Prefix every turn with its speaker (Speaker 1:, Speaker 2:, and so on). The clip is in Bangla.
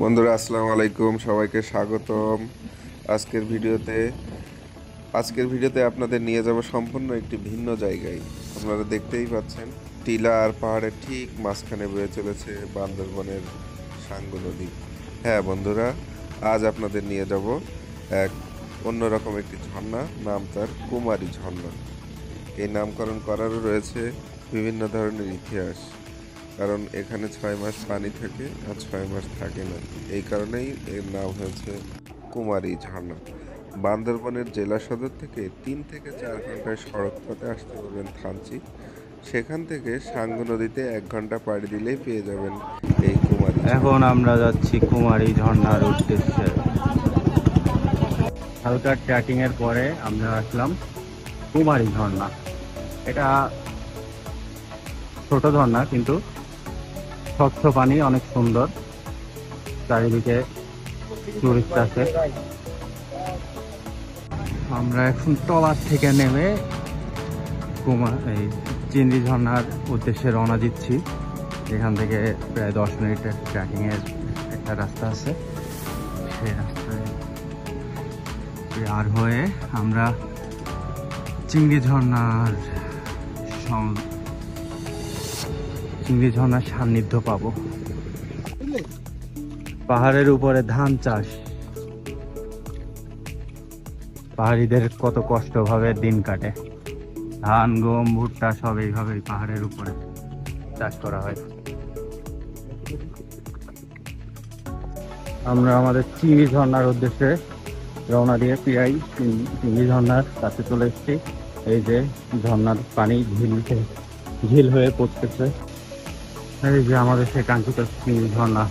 Speaker 1: বন্ধুরা আসসালামু আলাইকুম, সবাইকে স্বাগতম। আজকের ভিডিওতে আপনাদের নিয়ে যাব সম্পূর্ণ একটি ভিন্ন জায়গায়। আপনারা দেখতেই পাচ্ছেন, টিলা আর পাহাড়ের ঠিক মাঝখানে বয়ে চলেছে বান্দরবনের সাঙ্গু নদী। হ্যাঁ বন্ধুরা, আজ আপনাদের নিয়ে যাব এক অন্যরকম একটি ঝর্ণা, নাম তার কুমারী ঝর্ণা। এই নামকরণ করারও রয়েছে বিভিন্ন ধরনের ইতিহাস। কারণ এখানে 6 মাস পানি থাকে আর 6 মাস থাকে না। এই কারণেই এর নাম হয়েছে কুমারী ঝর্ণা। বান্দরবনের জেলা সদর থেকে 3 থেকে 4 ঘন্টায় সড়ক পথে আসতে পারবেন থানচি। সেখান থেকে সাঙ্গু নদীতে 1 ঘন্টা পাড়ি দিলেই পেয়ে যাবেন এই কুমারী
Speaker 2: এখন
Speaker 1: ঝর্ণা।
Speaker 2: আমরা যাচ্ছি কুমারী ঝর্ণার উদ্দেশ্যে। হালকা ট্রেকিং এর পরে আমরা আসলাম কুমারী ঝর্ণা। এটা ছোট ঝর্ণা, কিন্তু স্বচ্ছ পানি, অনেক সুন্দর। চারিদিকে টুরিস্ট আছে। আমরা এখন ট্রলার থেকে নেমে এই চিংড়ি ঝর্ণার উদ্দেশ্যে রওনা দিচ্ছি। এখান থেকে প্রায় 10 মিনিটের ট্রেকিং এর একটা রাস্তা আছে। সেই রাস্তায় পার হয়ে আমরা চিংড়ি ঝর্ণার সান্নিধ্য পাবো। পাহাড়ের উপরে ধান চাষ, পাহাড়িদের কত কষ্ট ভাবে দিন কাটে। ধান, গম, ভুট্টা সব এইভাবে পাহাড়ের উপরে চাষ করা হয়। আমরা আমাদের চিংড়ি ঝর্ণার উদ্দেশ্যে রওনা দিয়ে প্রায় চিংড়ি ঝর্ণার কাছে চলে এসেছি। এই যে ঝর্ণার পানি ঝিল হয়ে পড়তেছে। এই যে আমাদের সেই কাঙ্ক্ষিত চিংড়ি ঝর্ণা।